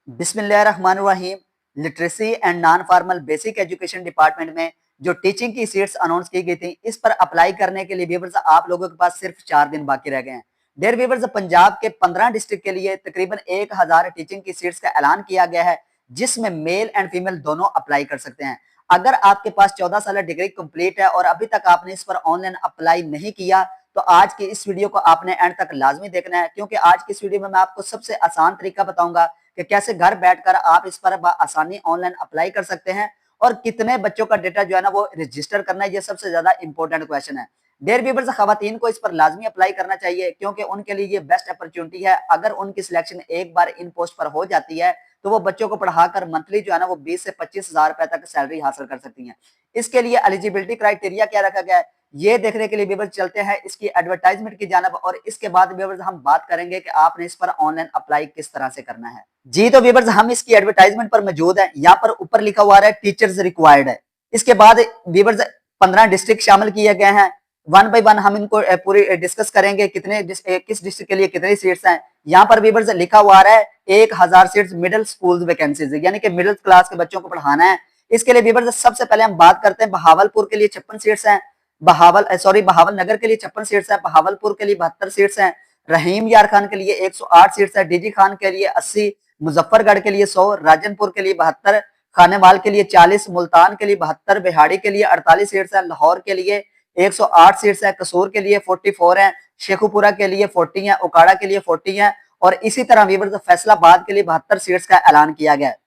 बिस्मिल्लाहिर्रहमानिर्रहीम। Literacy and non formal basic education department में जो टीचिंग की सीट्स अनाउंस की गई थी, इस पर अप्लाई करने के लिए व्यूअर्स आप लोगों के पास सिर्फ 4 दिन बाकी रह गए हैं। डेयर व्यूअर्स, पंजाब के 15 डिस्ट्रिक्ट के लिए तकरीबन 1000 टीचिंग की सीट्स का ऐलान किया गया है, जिसमें मेल एंड फीमेल दोनों अप्लाई कर सकते हैं। अगर आपके पास 14 साल डिग्री कंप्लीट है और अभी तक आपने इस पर ऑनलाइन अप्लाई नहीं किया, तो आज की इस वीडियो को आपने एंड तक लाजमी देखना है, क्योंकि आज की इस वीडियो में मैं आपको सबसे आसान तरीका बताऊंगा कि कैसे घर बैठकर आप इस पर आसानी ऑनलाइन अप्लाई कर सकते हैं और कितने बच्चों का डेटा जो है ना वो रजिस्टर करना है। ये सबसे ज्यादा इंपॉर्टेंट क्वेश्चन है। डेयर व्यूअर्स, खवातीन को इस पर लाजमी अप्लाई करना चाहिए, क्योंकि उनके लिए ये बेस्ट अपॉर्चुनिटी है। अगर उनकी सिलेक्शन एक बार इन पोस्ट पर हो जाती है, तो वो बच्चों को पढ़ाकर मंथली जो है ना वो 20 से 25 हजार रुपए तक सैलरी हासिल कर सकती हैं। इसके लिए एलिजिबिलिटी क्राइटेरिया क्या रखा गया है, ये देखने के लिए व्यूअर्स चलते हैं इसकी एडवर्टाइजमेंट की जानब, और इसके बाद व्यूअर्स हम बात करेंगे कि आपने इस पर ऑनलाइन अप्लाई किस तरह से करना है। जी तो व्यूअर्स, हम इसकी एडवर्टाइजमेंट पर मौजूद है। यहाँ पर ऊपर लिखा हुआ है टीचर्स रिक्वायर्ड है। इसके बाद व्यूअर्स 15 डिस्ट्रिक्ट शामिल किए गए हैं। वन बाय वन हम इनको पूरी डिस्कस करेंगे, किस डिस्ट्रिक्ट के लिए कितनी सीट्स हैं। यहाँ पर व्यूअर्स लिखा हुआ है 1000 सीट्स मिडिल स्कूल वैकेंसीज, यानी कि मिडिल क्लास के बच्चों को पढ़ाना है। इसके लिए व्यूअर्स सबसे पहले हम बात करते हैं बहावलपुर के लिए 56 सीट्स हैं, बहावल नगर के लिए 56 सीट्स है, बहावलपुर के लिए 72 सीट्स हैं, रहीम यार खान के लिए 108 सीट्स है, डीजी खान के लिए 80, मुजफ्फरगढ़ के लिए 100, राजनपुर के लिए 72, खानेवाल के लिए 40, मुल्तान के लिए 72, बिहाड़ी के लिए 48 सीट्स है, लाहौर के लिए 108 सीट्स है, कसूर के लिए 44 है, शेखुपुरा के लिए 40 है, उकाड़ा के लिए 40 है, और इसी तरह वीवर्स फैसलाबाद के लिए 72 सीट्स का ऐलान किया गया है।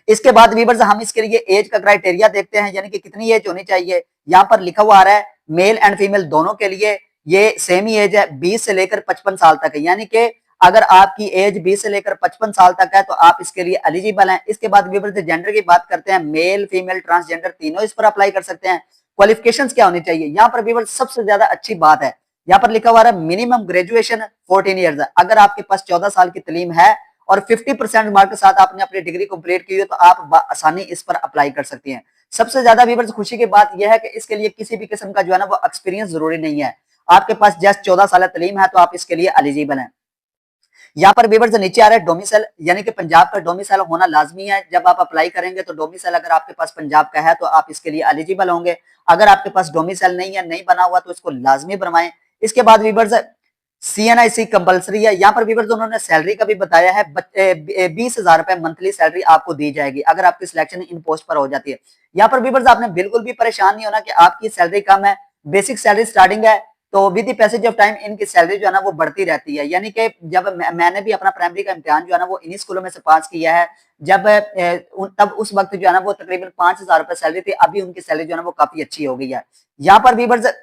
इसके बाद वीवर्स हम इसके लिए एज का क्राइटेरिया देखते हैं, यानी कि कितनी एज होनी चाहिए। यहाँ पर लिखा हुआ आ रहा है मेल एंड फीमेल दोनों के लिए ये सेम ही एज है, 20 से लेकर 55 साल तक है। यानी कि अगर आपकी एज 20 से लेकर 55 साल तक है तो आप इसके लिए एलिजिबल हैं। इसके बाद वीवर्स जेंडर की बात करते हैं, मेल फीमेल ट्रांसजेंडर तीनों इस पर अप्लाई कर सकते हैं। क्वालिफिकेशंस क्या होनी चाहिए, यहाँ पर वीवर्स सबसे ज्यादा अच्छी बात है, यहाँ पर लिखा हुआ है मिनिमम ग्रेजुएशन 14 ईयर्स है। अगर आपके पास 14 साल की तालीम है और 50% मार्क के साथ आपने अपनी डिग्री कंप्लीट की हो, तो आप आसानी इस पर अप्लाई कर सकती हैं। सबसे ज्यादा व्यूअर्स खुशी की बात यह है कि इसके लिए किसी भी किस्म का जो है ना वो एक्सपीरियंस जरूरी नहीं है। आपके पास जस्ट 14 साल तालीम है तो आप इसके लिए एलिजिबल हैं। यहाँ पर व्यूअर्स नीचे आ रहा है डोमिसाइल, यानी कि पंजाब का डोमिसाइल होना लाजमी है। जब आप अप्लाई करेंगे तो डोमिसाइल अगर आपके पास पंजाब का है तो आप इसके लिए एलिजिबल होंगे। अगर आपके पास डोमिसाइल नहीं है, नहीं बना हुआ, तो इसको लाजमी बनवाएं। इसके बाद व्यूअर्स CNIC कंपलसरी है। यहाँ पर व्यूअर्स उन्होंने सैलरी का भी बताया है, 20,000 रुपए मंथली सैलरी आपको दी जाएगी अगर आपकी सिलेक्शन इन पोस्ट पर हो जाती है। यहाँ पर व्यूअर्स आपने बिल्कुल भी परेशान नहीं होना कि आपकी सैलरी कम है, बेसिक सैलरी स्टार्टिंग है, तो with the passage of time इनकी सैलरी जो है ना वो बढ़ती रहती है। यानी कि जब मैंने भी अपना प्राइमरी का इम्तिहान जो है ना वो इन्हीं स्कूलों में से पास किया है, जब तब उस वक्त जो है ना वो तकरीबन 5,000 रुपए सैलरी थी, अभी उनकी सैलरी जो है ना वो काफी अच्छी हो गई है। यहाँ पर व्यूअर्स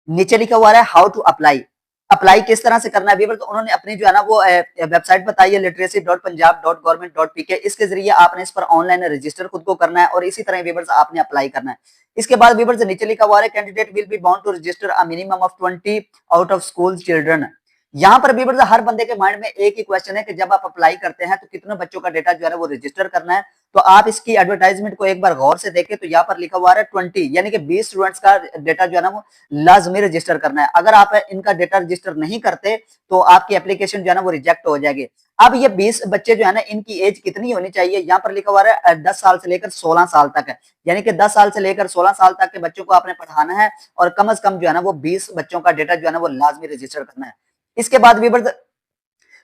नीचे लिखा हुआ है हाउ टू अप्लाई, अप्लाई किस तरह से करना है व्यूअर्स, तो उन्होंने अपनी जो है ना वो वेबसाइट बताई है literacy.punjab.government.pk। इसके जरिए आपने इस पर ऑनलाइन रजिस्टर खुद को करना है और इसी तरह व्यूअर्स आपने अप्लाई करना है। इसके बाद व्यूअर्स नीचे लिखा हुआ है candidate will be bound to register a minimum of 20 out of school children. यहाँ पर व्यूअर्स हर बंदे के माइंड में एक ही क्वेश्चन है कि जब आप अप्लाई करते हैं तो कितने बच्चों का डेटा जो है ना वो रजिस्टर करना है। तो आप इसकी एडवर्टाइजमेंट को एक बार गौर से देखें, तो यहाँ पर लिखा हुआ है 20, यानी कि 20 स्टूडेंट्स का डेटा जो है ना वो लाजमी रजिस्टर करना है। अगर आप इनका डेटा रजिस्टर नहीं करते तो आपकी एप्लीकेशन जो है ना वो रिजेक्ट हो जाएगी। अब ये 20 बच्चे जो है ना इनकी एज कितनी होनी चाहिए, यहाँ पर लिखा हुआ है 10 साल से लेकर 16 साल तक है। यानी कि 10 साल से लेकर 16 साल तक के बच्चों को आपने पढ़ाना है और कम से कम जो है ना वो 20 बच्चों का डेटा जो है ना वो लाजमी रजिस्टर करना है। इसके बाद व्यूअर्स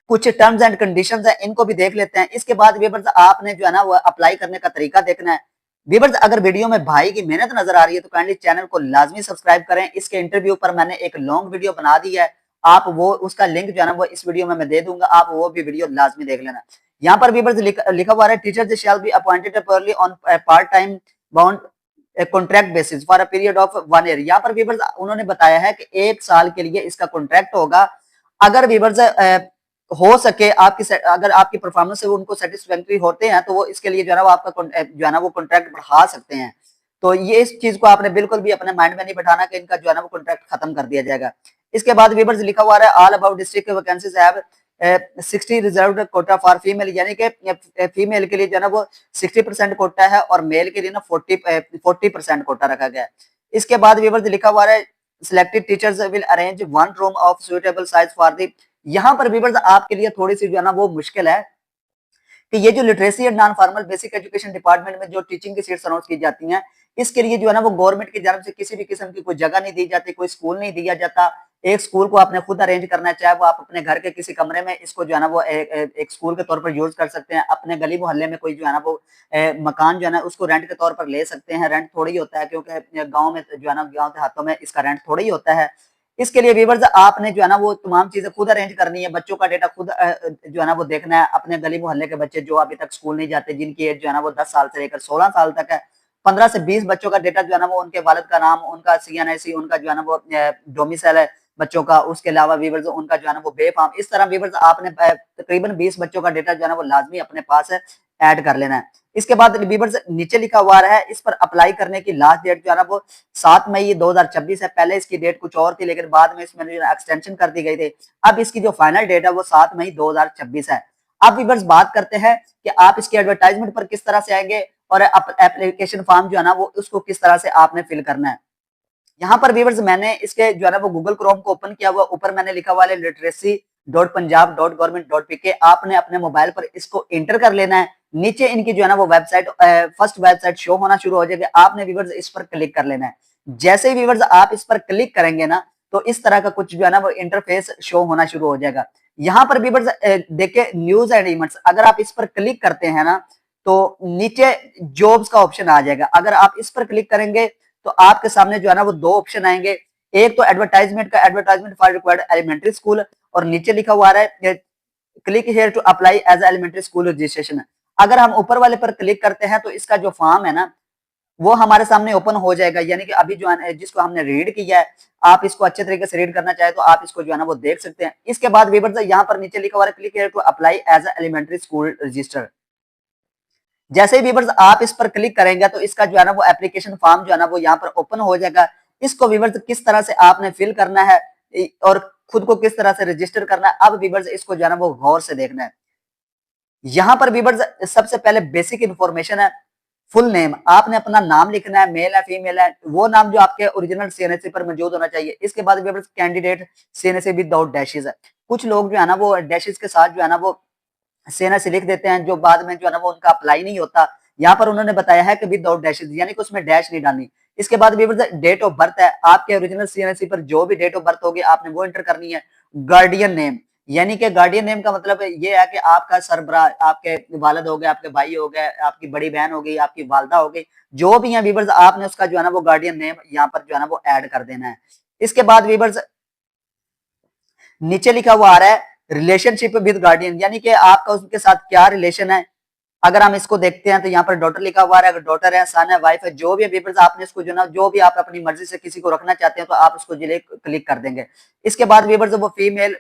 कुछ टर्म्स एंड कंडीशंस है, इनको भी देख लेते हैं। इसके बाद व्यूअर्स आपने जो है ना वो अप्लाई करने का तरीका देखना है। व्यूअर्स अगर वीडियो में भाई की मेहनत नजर आ रही है तो काइंडली चैनल को लाजमी सब्सक्राइब करें। इसके इंटरव्यू पर मैंने एक लॉन्ग वीडियो बना दी है, आप वो उसका लिंक जो है ना वो इस वीडियो में मैं दे दूंगा, आप वो भी वीडियो लाजमी देख लेना। यहाँ पर व्यूअर्स लिखा हुआ है teachers shall be appointed temporary on part time bound contract basis for a period of 1 year. यहाँ पर व्यूअर्स उन्होंने बताया है कि 1 साल के लिए इसका कॉन्ट्रैक्ट होगा। अगर व्यूअर्स हो सके आपकी अगर आपकी परफॉर्मेंस से वो उनको सेटिस्फैक्टरी होते हैं तो वो इसके लिए जो है ना वो आपका जो है ना वो कॉन्ट्रैक्ट बढ़ा सकते हैं। तो ये इस चीज को आपने बिल्कुल भी अपने माइंड में नहीं बैठाना कि इनका जो है ना वो कॉन्ट्रैक्ट खत्म कर दिया जाएगा। इसके बाद व्यूअर्स लिखा हुआ है all about district vacancies have 60 reserved Kota for female, यानी कि फीमेल के लिए जो है ना वो 60% कोटा है और मेल के लिए ना 40% कोटा रखा गया है। इसके बाद व्यूअर्स लिखा हुआ है selected teachers will arrange 1 room of suitable size for the, यहाँ पर व्यूअर्स आपके लिए थोड़ी सी जो है ना वो मुश्किल है। कि ये जो literacy and non formal basic education department में जो टीचिंग की सीट्स अनाउंस की जाती हैं, इसके लिए जो है ना वो गवर्नमेंट की तरफ से किसी भी किस्म की कोई जगह नहीं दी जाती, कोई स्कूल नहीं दिया जाता। एक स्कूल को आपने खुद अरेंज करना है, चाहे वो आप अपने घर के किसी कमरे में इसको जो है ना वो एक स्कूल के तौर पर यूज कर सकते हैं। अपने गली मोहल्ले में कोई जो है ना वो मकान जो है ना उसको रेंट के तौर पर ले सकते हैं। रेंट थोड़ा ही होता है, क्योंकि गाँव में जो है ना गाँव देहातों में इसका रेंट थोड़ा ही होता है। इसके लिए व्यूअर्स आपने जो है ना वो तमाम चीजें खुद अरेंज करनी है, बच्चों का डेटा खुद जो है ना वो देखना है। अपने गली मोहल्ले के बच्चे जो अभी तक स्कूल नहीं जाते, जिनकी एज जो है ना वो 10 साल से लेकर 16 साल तक है, 15 से 20 बच्चों का डेटा जो है ना वो उनके वालिद का नाम, उनका CNIC, उनका जो है ना वो डोमिसाइल है बच्चों का, उसके अलावा व्यूअर्स उनका जो है ना वो बेफाम, इस तरह व्यूअर्स आपने तकरीबन 20 बच्चों का डेटा जो है ना वो लाजमी अपने पास है ऐड कर लेना है। इसके बाद व्यूअर्स नीचे लिखा हुआ है, इस पर अप्लाई करने की लास्ट डेट जो है ना वो 7 मई 2026 है। पहले इसकी डेट कुछ और थी, लेकिन बाद में इसमें एक्सटेंशन कर दी गई थी। अब इसकी जो फाइनल डेट है वो 7 मई 2026 है। अब व्यूअर्स बात करते हैं कि आप इसकी एडवर्टाइजमेंट पर किस तरह से आएंगे और एप्लीकेशन फॉर्म जो है ना वो उसको किस तरह से आपने फिल करना है। यहाँ पर व्यूअर्स मैंने इसके जो है ना वो गूगल क्रोम को ओपन किया हुआ, ऊपर मैंने लिखा हुआ है literacy.punjab.government.pk। आपने अपने मोबाइल पर इसको एंटर कर लेना है। नीचे इनकी जो है ना वो वेबसाइट फर्स्ट वेबसाइट शो होना शुरू हो जाएगी, आपने व्यूअर्स इस पर क्लिक कर लेना है। जैसे ही व्यूअर्स आप इस पर क्लिक करेंगे ना तो इस तरह का कुछ जो है ना वो इंटरफेस शो होना शुरू हो जाएगा। यहाँ पर व्यूअर्स देखिए न्यूज एंड इवेंट्स, अगर आप इस पर क्लिक करते हैं ना तो नीचे जॉब्स का ऑप्शन आ जाएगा। अगर आप इस पर क्लिक करेंगे तो आपके सामने जो है ना वो दो ऑप्शन आएंगे, एक तो एडवर्टाइजमेंट का, advertisement for required elementary school, और नीचे लिखा हुआ है click here to apply as elementary school registration. अगर हम ऊपर वाले पर क्लिक करते हैं तो इसका जो फॉर्म है ना वो हमारे सामने ओपन हो जाएगा, यानी कि अभी जो है जिसको हमने रीड किया है, आप इसको अच्छे तरीके से रीड करना चाहे तो आप इसको जो है ना वो देख सकते हैं। इसके बाद व्यूअर्स यहाँ पर नीचे लिखा हुआ है click here to apply as elementary school register. जैसे ही व्यूअर्स आप इस पर क्लिक करेंगे तो इसका जो है ना वो एप्लीकेशन फॉर्म जो है ना वो यहाँ पर ओपन हो जाएगा। इसको व्यूअर्स किस तरह से आपने फिल करना है और खुद को किस तरह से रजिस्टर करना है, अब व्यूअर्स इसको जो है ना वो गौर से देखना है। यहाँ पर व्यूअर्स सबसे पहले बेसिक इंफॉर्मेशन है, फुल नेम, आपने अपना नाम लिखना है, मेल है फीमेल है, वो नाम जो आपके ओरिजिनल CNSE पर मौजूद होना चाहिए। इसके बाद viewers candidate CNSE without dashes है। कुछ लोग जो है ना वो डैशेस के साथ जो है ना वो CNSE लिख देते हैं, जो बाद में जो है ना वो उनका अप्लाई नहीं होता। यहाँ पर उन्होंने बताया है कि विदाउट डैशेस, यानी कि उसमें डैश नहीं डालनी। इसके बाद व्यूअर्स डेट ऑफ बर्थ है, आपके ओरिजिनल CNSE पर जो भी डेट ऑफ बर्थ होगी आपने वो एंटर करनी है। गार्डियन नेम, यानी कि गार्डियन नेम का मतलब ये है कि आपका सरबरा, आपके वालिद हो गए, आपके भाई हो गए, आपकी बड़ी बहन हो गई, आपकी वालदा हो गई, जो भी है व्यूअर्स आपने उसका जो है ना वो गार्डियन नेम यहाँ पर जो है ना वो ऐड कर देना है। इसके बाद व्यूअर्स नीचे लिखा हुआ आ रहा है रिलेशनशिप विद गार्डियन, यानी कि आपका उसके साथ क्या रिलेशन है। अगर हम इसको देखते हैं तो यहाँ पर डॉटर लिखा हुआ है, अगर डॉटर है, सन है, वाइफ है, जो भी व्यूअर्स आपने इसको जो ना जो भी आप अपनी मर्जी से किसी को रखना चाहते हैं तो आप उसको जिले क्लिक कर देंगे। इसके बाद व्यूअर्स वो फीमेल,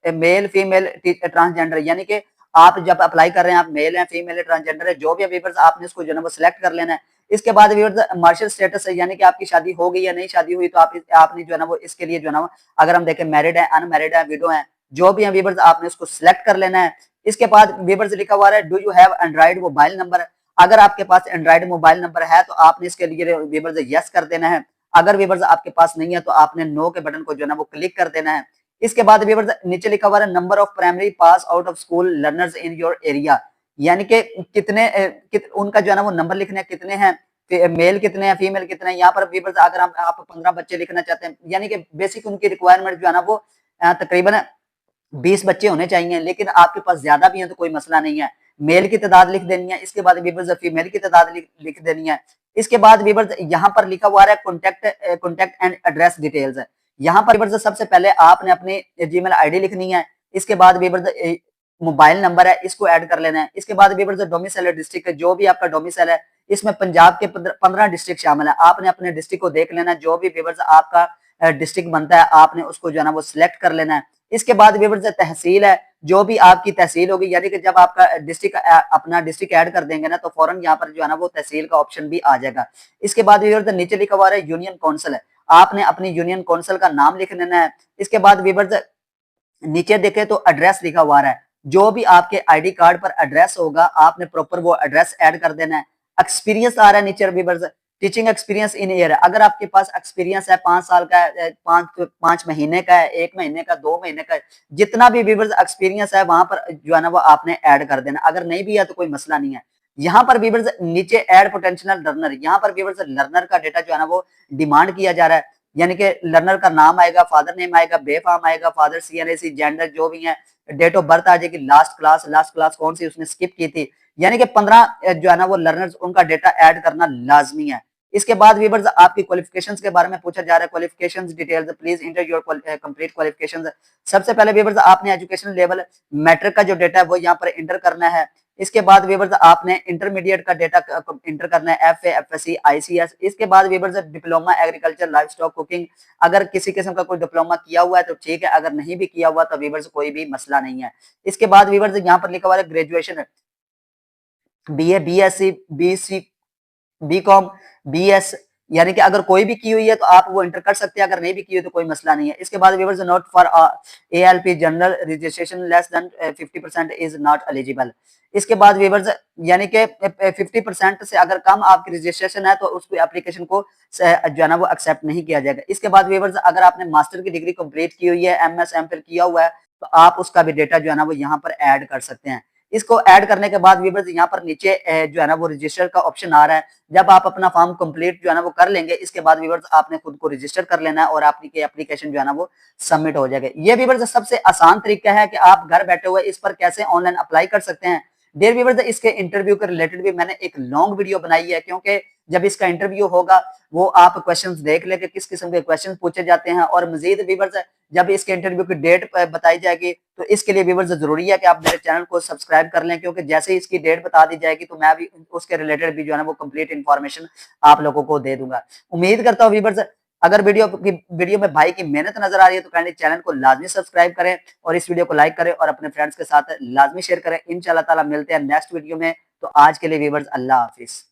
मेल, फीमेल, ट्रांसजेंडर, यानी कि आप जब अप्लाई कर रहे हैं आप मेल है, फीमेल है, ट्रांसजेंडर है, जो भी व्यूअर्स आपने इसको जो है वो सिलेक्ट कर लेना है। इसके बाद व्यूअर्स मार्शल स्टेटस है, यानी कि आपकी शादी हो गई या नहीं शादी हुई, तो आपने जो है ना वो इसके लिए जो है ना अगर हम देखें मैरिड है, अनमैरिड है, विडो है, जो भी है व्यूअर्स आपने उसको सिलेक्ट कर लेना है। इसके बाद व्यूअर्स लिखा हुआ है do you have Android mobile number, अगर आपके पास एंड्रॉइड मोबाइल नंबर है तो आपने इसके लिए व्यूअर्स यस कर देना है। अगर व्यूअर्स आपके पास नहीं है तो आपने नो के बटन को जो है ना वो क्लिक कर देना है। इसके बाद व्यूअर्स नीचे लिखा हुआ है number of primary pass out of school learners in your area, यानी कि कितने उनका जो है ना वो नंबर लिखने हैं, कितने हैं, मेल कितने हैं, फीमेल कितने हैं। यहाँ पर व्यूअर्स अगर आप 15 बच्चे लिखना चाहते हैं, यानी कि बेसिक उनकी रिक्वायरमेंट जो है ना वो तकरीबन 20 बच्चे होने चाहिए, लेकिन आपके पास ज्यादा भी हैं तो कोई मसला नहीं है। मेल की तादाद लिख देनी है, इसके बाद व्यूअर्स फीमेल की तादाद लिख देनी है। इसके बाद व्यूअर्स यहाँ पर लिखा हुआ है कॉन्टैक्ट एंड एड्रेस डिटेल्स है। यहाँ पर व्यूअर्स सबसे पहले आपने अपनी जीमेल आईडी लिखनी है। इसके बाद व्यूअर्स मोबाइल नंबर है, इसको ऐड कर लेना है। इसके बाद व्यूअर्स डोमिसाइल डिस्ट्रिक्ट है, जो भी आपका डोमिसाइल है, इसमें पंजाब के 15 डिस्ट्रिक्ट शामिल है। आपने अपने डिस्ट्रिक्ट को देख लेना है, जो भी व्यूअर्स आपका डिस्ट्रिक्ट बनता है आपने उसको जो है ना वो सिलेक्ट कर लेना है। इसके बाद व्यूअर्स तहसील है, जो भी आपकी तहसील होगी, यानी कि जब आपका डिस्ट्रिक्ट अपना डिस्ट्रिक्ट ऐड कर देंगे ना तो फौरन यहाँ पर जो है ना वो तहसील का ऑप्शन भी आ जाएगा। इसके बाद व्यूअर्स नीचे लिखा हुआ है यूनियन काउंसिल है, आपने अपनी यूनियन काउंसिल का नाम लिख लेना है। इसके बाद व्यूअर्स नीचे देखे तो एड्रेस लिखा हुआ है, जो भी आपके आईडी कार्ड पर एड्रेस होगा आपने प्रॉपर वो एड्रेस ऐड कर देना है। एक्सपीरियंस आ रहा है नीचे viewers, teaching experience in year, अगर आपके पास एक्सपीरियंस है 5 साल का है, 5 महीने का है, 1 महीने का, 2 महीने का, जितना भी व्यूअर्स एक्सपीरियंस है वहां पर जो है ना वो आपने ऐड कर देना। अगर नहीं भी है तो कोई मसला नहीं है। यहाँ पर व्यूअर्स नीचे ऐड पोटेंशियल लर्नर, यहाँ पर व्यूअर्स लर्नर का डेटा जो है ना वो डिमांड किया जा रहा है, यानी कि लर्नर का नाम आएगा, फादर नेम आएगा, बे फार्म आएगा, फादर CNAC, जेंडर जो भी है, डेट ऑफ बर्थ आ जाएगी, लास्ट क्लास कौन सी उसने स्किप की थी, यानी कि 15 जो है ना वो लर्नर्स उनका डेटा ऐड करना लाजमी है। इसके बाद व्यूअर्स आपकी क्वालिफिकेशंस के बारे में पूछा जा रहा है, qualifications details, please inter your complete qualifications. सबसे पहले व्यूअर्स आपने एजुकेशन लेवल मैट्रिक का जो डेटा है वो यहाँ पर इंटर करना है। इसके बाद व्यूअर्स आपने इंटरमीडिएट का डेटा इंटर करना है, FA, FSC, ICS। इसके बाद viewers diploma agriculture, life stock, cooking, अगर किसी किस्म का कोई डिप्लोमा किया हुआ है तो ठीक है, अगर नहीं भी किया हुआ तो व्यूअर्स कोई भी मसला नहीं है। इसके बाद व्यूअर्स यहाँ पर लिखा हुआ है graduation, BA, BSc, BC, BCom, BS, यानी कि अगर कोई भी की हुई है तो आप वो इंटर कर सकते हैं, अगर नहीं भी की हुई तो कोई मसला नहीं है। इसके बाद viewers note for ALP general registration less than 50% is not eligible. इसके बाद व्यूअर्स यानी कि 50% से अगर कम आपकी रजिस्ट्रेशन है तो उसको एप्लीकेशन को जो है ना वो एक्सेप्ट नहीं किया जाएगा। इसके बाद व्यूअर्स अगर आपने मास्टर की डिग्री कंप्लीट की हुई है, MS MPhil किया हुआ है तो आप उसका भी डेटा जो है ना वो यहाँ पर ऐड कर सकते हैं। इसको ऐड करने के बाद व्यूअर्स यहाँ पर नीचे जो है ना वो रजिस्टर का ऑप्शन आ रहा है। जब आप अपना फॉर्म कंप्लीट जो है ना वो कर लेंगे, इसके बाद व्यूअर्स आपने खुद को रजिस्टर कर लेना है और आपकी एप्लीकेशन जो है ना वो सबमिट हो जाएगा। ये व्यूअर्स सबसे आसान तरीका है कि आप घर बैठे हुए इस पर कैसे ऑनलाइन अप्लाई कर सकते हैं। डियर व्यूअर्स इसके इंटरव्यू के रिलेटेड भी मैंने एक लॉन्ग वीडियो बनाई है, क्योंकि जब इसका इंटरव्यू होगा वो आप क्वेश्चंस देख लेंगे किस किस्म के क्वेश्चन पूछे जाते हैं, और मजीद व्यूअर्स जब इसके इंटरव्यू की डेट बताई जाएगी तो इसके लिए व्यूअर्स जरूरी है कि आप मेरे चैनल को सब्सक्राइब कर लें, क्योंकि जैसे ही इसकी डेट बता दी जाएगी तो मैं भी उसके रिलेटेड भी जो है ना वो कंप्लीट इन्फॉर्मेशन आप लोगों को दे दूंगा। उम्मीद करता हूँ व्यूअर्स अगर वीडियो में भाई की मेहनत नजर आ रही है तो काइंडली चैनल को लाजमी सब्सक्राइब करें और इस वीडियो को लाइक करें और अपने फ्रेंड्स के साथ लाजमी शेयर करें। इंशाल्लाह ताला मिलते हैं नेक्स्ट वीडियो में। तो आज के लिए व्यूअर्स अल्लाह हाफिज।